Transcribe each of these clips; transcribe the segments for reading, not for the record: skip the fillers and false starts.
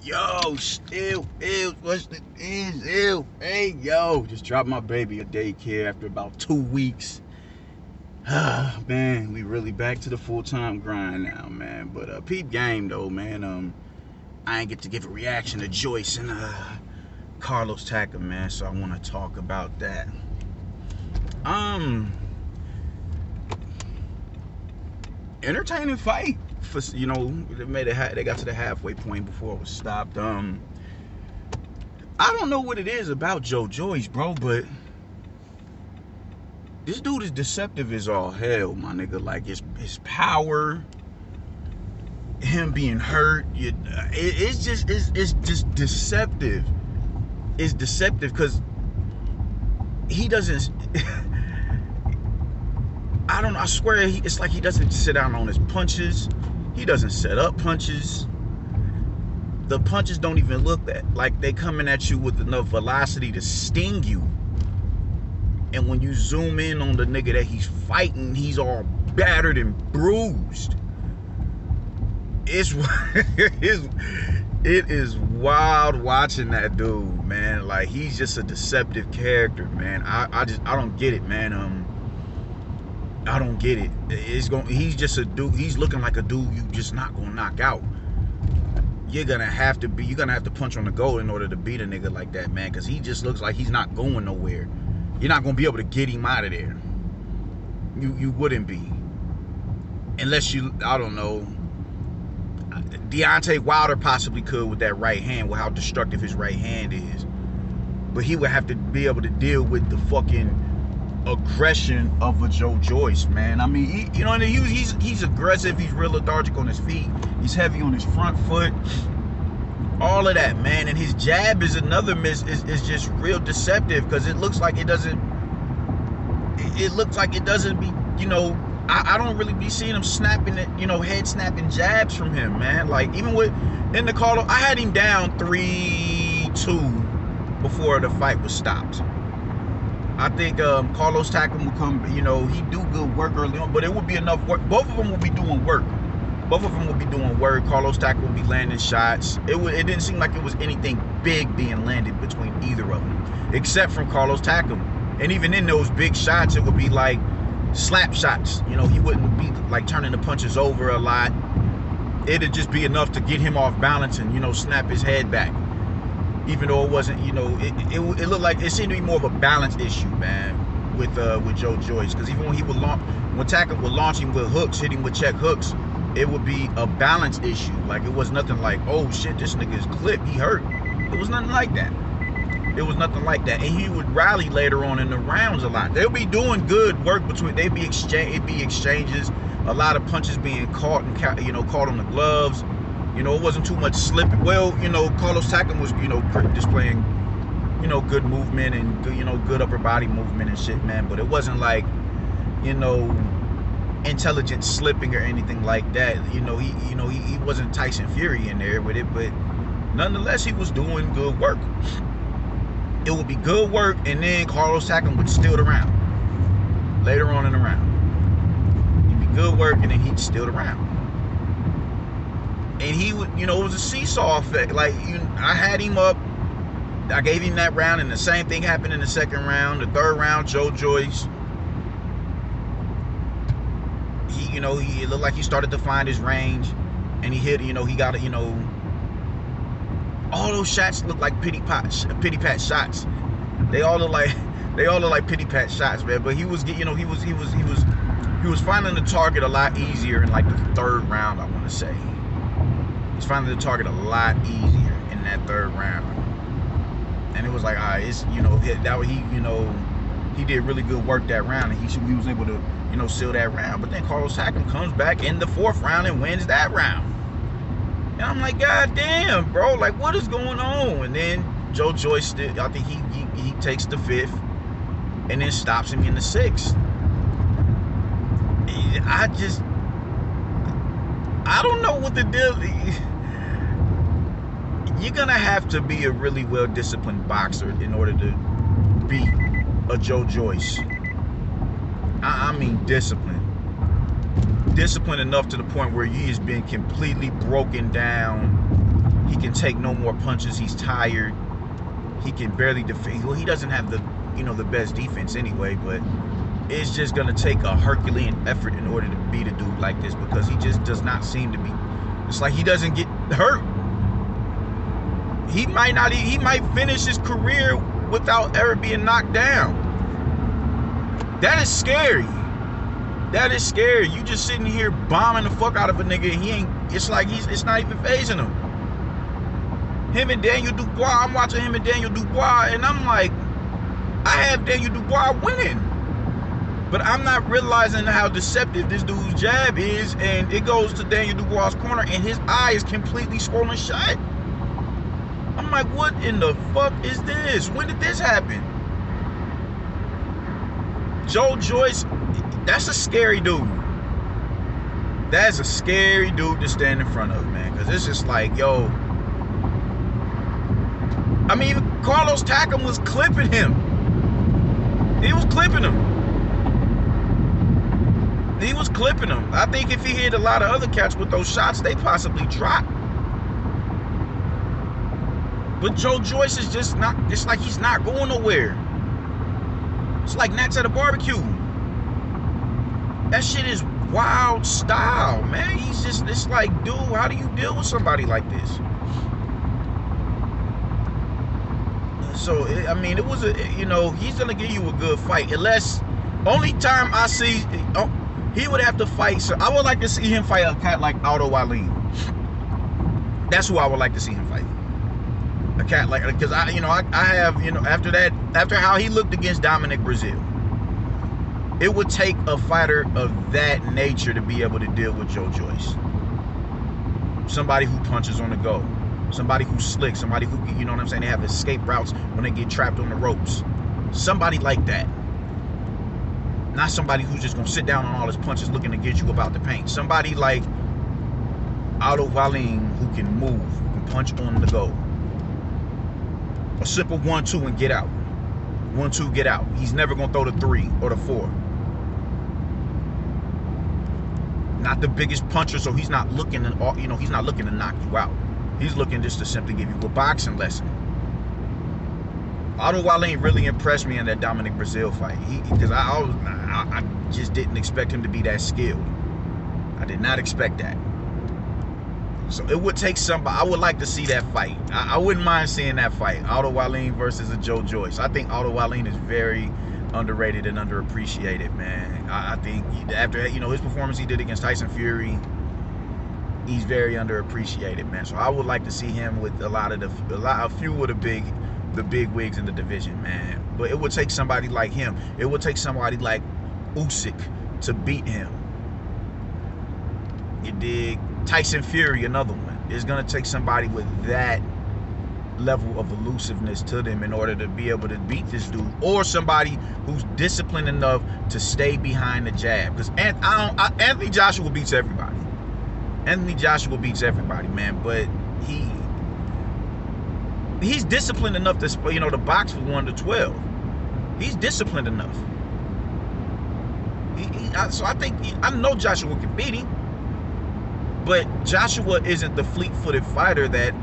Yo, still, ew, what's the is, ew, hey, yo, just dropped my baby at daycare after about 2 weeks. Man, we really back to the full-time grind now, man. But peep game though, man. I ain't get to give a reaction to Joyce and Carlos Takem, man. So I want to talk about that. Entertaining fight. For, they got to the halfway point before it was stopped. I don't know what it is about Joyce, bro, but this dude is deceptive as all hell, my nigga. Like his power, him being hurt, it's just deceptive. It's deceptive because he doesn't. I don't know. I swear, it's like he doesn't sit down on his punches. He doesn't set up punches. The punches don't even look like they coming at you with enough velocity to sting you. And when you zoom in on the nigga that he's fighting, he's all battered and bruised. It is wild watching that dude, man. Like, he's just a deceptive character, man. I don't get it, man. I don't get it. He's just a dude. He's looking like a dude you just not gonna knock out. You're gonna have to punch on the goal in order to beat a nigga like that, man. Cause he just looks like he's not going nowhere. You're not gonna be able to get him out of there. You wouldn't be. Unless I don't know. Deontay Wilder possibly could with that right hand, with how destructive his right hand is. But he would have to be able to deal with the fucking aggression of a Joyce, man. I mean, he's aggressive. He's real lethargic on his feet. He's heavy on his front foot. All of that, man. And his jab is another miss. Is just real deceptive because it looks like it doesn't. It looks like it doesn't be. I don't really be seeing him snapping it. Head snapping jabs from him, man. Like even in the Carlos, I had him down 3-2 before the fight was stopped. I think Carlos Takem will come, he do good work early on, but it would be enough work. Both of them will be doing work. Carlos Takem will be landing shots. It didn't seem like it was anything big being landed between either of them, except from Carlos Takem. And even in those big shots, it would be like slap shots. He wouldn't be like turning the punches over a lot. It'd just be enough to get him off balance and, snap his head back. Even though it wasn't, it looked like it seemed to be more of a balance issue, man, with Joyce. Because even when Takem would launch him with hooks, hit him with check hooks, it would be a balance issue. Like it was nothing like, oh shit, this nigga is clipped, he hurt. It was nothing like that. And he would rally later on in the rounds a lot. They'll be doing good work it'd be exchanges, a lot of punches being caught and caught on the gloves. It wasn't too much slipping. Well, Carlos Takem was, displaying, good movement and good upper body movement and shit, man. But it wasn't like, intelligent slipping or anything like that. He wasn't Tyson Fury in there with it, but nonetheless, he was doing good work. It would be good work, and then Carlos Takem would steal the round later on in the round. It'd be good work, and then he'd steal the round. And he would, it was a seesaw effect. Like, I had him up. I gave him that round, and the same thing happened in the second round. The third round, Joyce. He looked like he started to find his range, and he hit. He got it. All those shots look like pity pat shots. They all look like pity pat shots, man. But he was finding the target a lot easier in like the third round, I want to say. He's finding the target a lot easier in that third round, and it was like, he did really good work that round, and he was able to seal that round. But then Carlos Takem comes back in the fourth round and wins that round, and I'm like, God damn, bro, like what is going on? And then Joyce, I think he takes the fifth, and then stops him in the sixth. I don't know what the deal is. You're gonna have to be a really well-disciplined boxer in order to beat a Joyce. I mean discipline. Discipline enough to the point where he has been completely broken down He can take no more punches. He's tired. He can barely defend. Well, he doesn't have the, the best defense anyway, but it's just going to take a Herculean effort in order to beat a dude like this, because he just does not seem to be. It's like he doesn't get hurt. He might finish his career without ever being knocked down. That is scary. That is scary. You just sitting here bombing the fuck out of a nigga, and it's not even phasing him. Him and Daniel Dubois, I'm watching him and Daniel Dubois, and I'm like, I have Daniel Dubois winning. But I'm not realizing how deceptive this dude's jab is, and it goes to Daniel Dubois' corner, and his eye is completely swollen shut. I'm like, what in the fuck is this? When did this happen? Joyce, that's a scary dude. That's a scary dude to stand in front of, man, because it's just like, yo. I mean, Carlos Takem was clipping him. He was clipping him. He was clipping him. I think if he hit a lot of other cats with those shots, they possibly drop. But Joyce is just not, it's like he's not going nowhere. It's like Nats at a barbecue. That shit is wild style, man. He's just, it's like, dude, how do you deal with somebody like this? So, I mean, it was he's going to give you a good fight. Unless, only time I see, he would have to fight. So I would like to see him fight a cat like Aldo Wallin. That's who I would like to see him fight. A cat like, because I have, after how he looked against Dominic Brazil, it would take a fighter of that nature to be able to deal with Joyce. Somebody who punches on the go. Somebody who's slick. Somebody who, you know what I'm saying, they have escape routes when they get trapped on the ropes. Somebody like that. Not somebody who's just going to sit down on all his punches looking to get you about the paint. Somebody like Aldo Wallin who can move, who can punch on the go. A simple 1-2 and get out. 1-2, get out. He's never going to throw the 3 or the 4. Not the biggest puncher, so he's not looking to, he's not looking to knock you out. He's looking just to simply give you a boxing lesson. Aldo Wallin really impressed me in that Dominic Brazil fight. Because I just didn't expect him to be that skilled. I did not expect that. So it would take somebody. I would like to see that fight. I wouldn't mind seeing that fight. Aldo Wallin versus a Joyce. I think Aldo Wallin is very underrated and underappreciated, man. I think after his performance he did against Tyson Fury, he's very underappreciated, man. So I would like to see him with a few of the big wigs in the division, man. But it would take somebody like him. It would take somebody like Usyk to beat him. You dig? Tyson Fury, another one. It's gonna take somebody with that level of elusiveness to them in order to be able to beat this dude, or somebody who's disciplined enough to stay behind the jab. Because Anthony Joshua beats everybody. Anthony Joshua beats everybody, man. But he's disciplined enough to, to box for 1-12. He's disciplined enough. So I know Joshua can beat him, but Joshua isn't the fleet-footed fighter that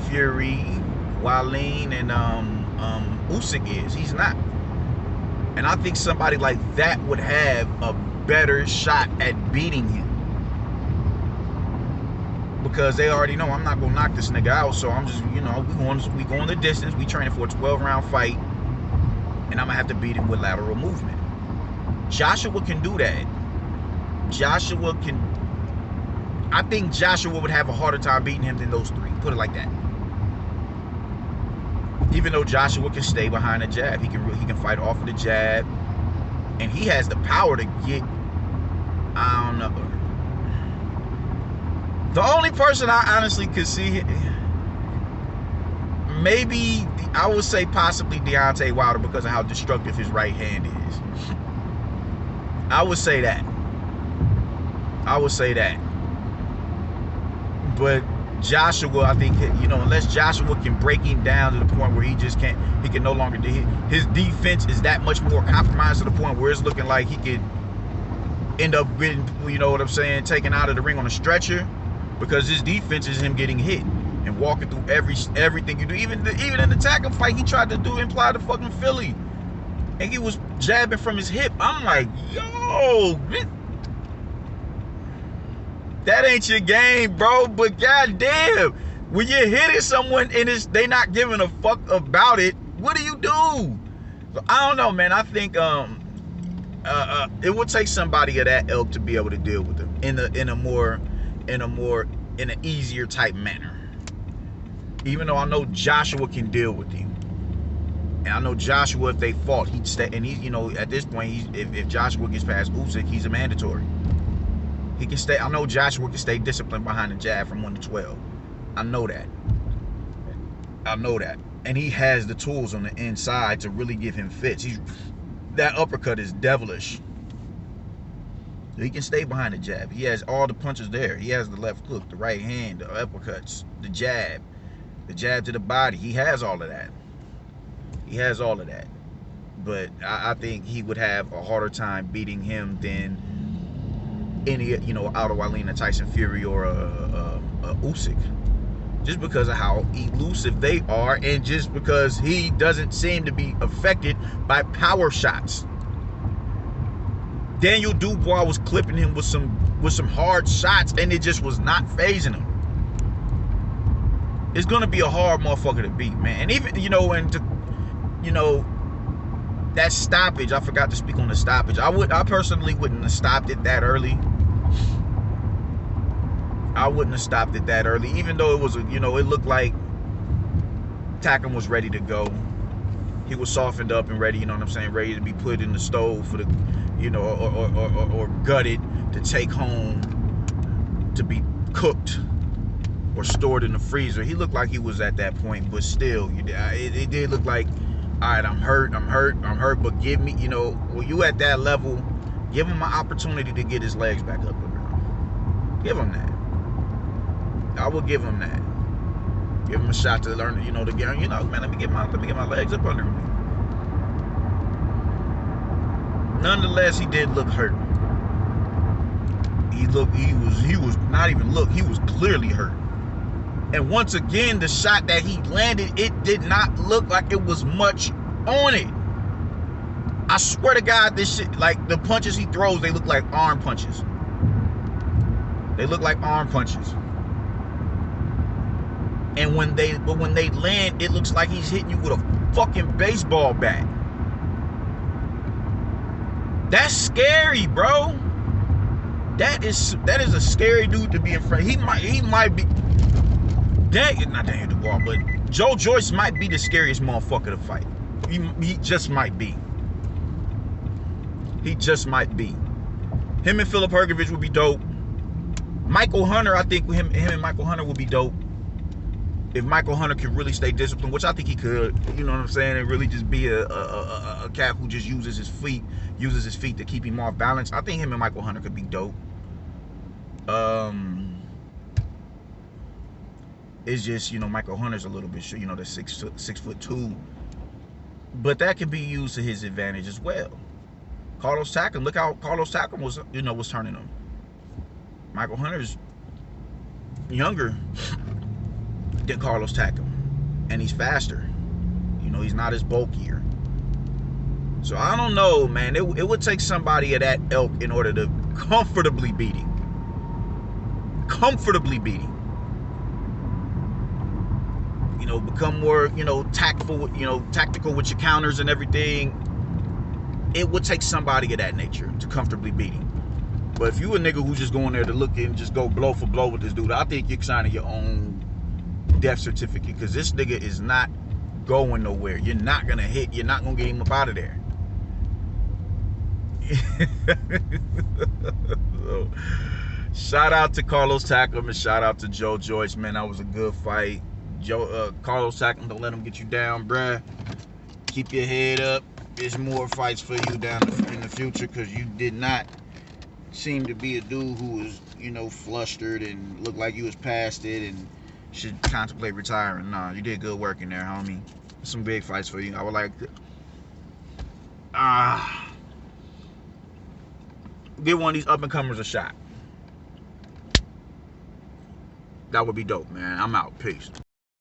Fury, Wallin, and Usyk is. He's not. And I think somebody like that would have a better shot at beating him, because they already know I'm not gonna knock this nigga out. So I'm just, we going the distance. We training for a 12-round fight, and I'm gonna have to beat him with lateral movement. Joshua can do that. I think Joshua would have a harder time beating him than those 3. Put it like that. Even though Joshua can stay behind the jab, he can fight off of the jab, and he has the power to get. I don't know. The only person I honestly could see, maybe I would say possibly Deontay Wilder, because of how destructive his right hand is. I would say that. But Joshua, I think, unless Joshua can break him down to the point where he can no longer do his defense is that much more compromised to the point where it's looking like he could end up getting, taken out of the ring on a stretcher. because his defense is him getting hit and walking through everything you do. Even in the tackle fight, he tried to imply the fucking Philly, and he was jabbing from his hip. I'm like, yo, that ain't your game, bro. But goddamn, when you're hitting someone and they not giving a fuck about it, what do you do? I don't know, man. I think it would take somebody of that ilk to be able to deal with him in an easier type manner. Even though I know Joshua can deal with him, and I know Joshua, if they fought, he'd stay. And he, at this point, if Joshua gets past Usyk, he's a mandatory. He can stay. I know Joshua can stay disciplined behind the jab from 1 to 12. I know that. And he has the tools on the inside to really give him fits. That uppercut is devilish. He can stay behind the jab. He has all the punches there. He has the left hook, the right hand, the uppercuts, the jab to the body. He has all of that. But I think he would have a harder time beating him than any, Aldo Wallin, Tyson Fury, or a Usyk. Just because of how elusive they are, and just because he doesn't seem to be affected by power shots. Daniel Dubois was clipping him with some hard shots, and it just was not phasing him. It's gonna be a hard motherfucker to beat, man. And even that stoppage, I forgot to speak on the stoppage. I personally wouldn't have stopped it that early. Even though it was it looked like Takem was ready to go. He was softened up and ready, ready to be put in the stove for the, or gutted to take home to be cooked or stored in the freezer. He looked like he was at that point, but still, it did look like, all right, I'm hurt, but give me, when you at that level, give him an opportunity to get his legs back up. Give him that. I will give him that. Give him a shot to learn, to get, man, let me get my legs up under me. Nonetheless, he did look hurt. He was clearly hurt. And once again, the shot that he landed, it did not look like it was much on it. I swear to God, this shit, like the punches he throws, they look like arm punches. And when they land, it looks like he's hitting you with a fucking baseball bat. That's scary, bro. That is a scary dude to be in front. He might be. Not Daniel Dubois, but Joe Joyce might be the scariest motherfucker to fight. He just might be. Him and Filip Hrgović would be dope. Michael Hunter, I think him and Michael Hunter would be dope. If Michael Hunter could really stay disciplined, which I think he could, and really just be a cat who just uses his feet to keep him off balance. I think him and Michael Hunter could be dope. It's just, Michael Hunter's a little bit short, they're 6'2", but that can be used to his advantage as well. Carlos Takem, look how Carlos Takem was turning him. Michael Hunter's younger than Carlos Takem, and he's faster. He's not as bulkier. So I don't know, man. It would take somebody of that ilk in order to comfortably beat him. Become more, tactful with your counters and everything. It would take somebody of that nature to comfortably beat him. But if you a nigga who's just going there to look and just go blow for blow with this dude, I think you're signing your own death certificate, because this nigga is not going nowhere. You're not gonna hit. You're not gonna get him up out of there. So, shout out to Carlos Takem and shout out to Joe Joyce, man. That was a good fight. Carlos Takem, don't let him get you down, bruh. Keep your head up. There's more fights for you down in the future, because you did not seem to be a dude who was, flustered and looked like you was past it and should contemplate retiring. Nah, you did good work in there, homie. Some big fights for you. I would like to give one of these up-and-comers a shot. That would be dope, man. I'm out. Peace.